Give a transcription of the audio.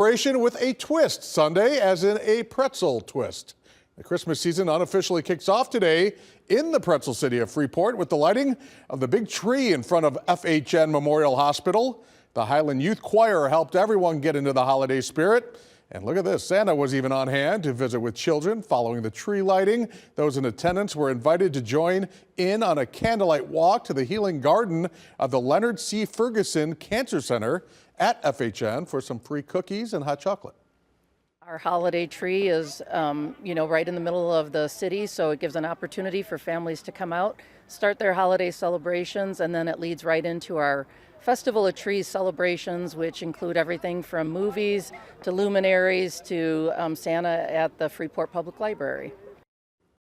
Celebration with a twist Sunday, as in a pretzel twist. The Christmas season unofficially kicks off today in the Pretzel City of Freeport with the lighting of the big tree in front of FHN Memorial Hospital. The Highland Youth Choir helped everyone get into the holiday spirit. And look at this, Santa was even on hand to visit with children following the tree lighting. Those in attendance were invited to join in on a candlelight walk to the healing garden of the Leonard C. Ferguson Cancer Center at FHN for some free cookies and hot chocolate. Our holiday tree is, right in the middle of the city, so it gives an opportunity for families to come out, start their holiday celebrations, and then it leads right into our Festival of Trees celebrations, which include everything from movies to luminaries to Santa at the Freeport Public Library.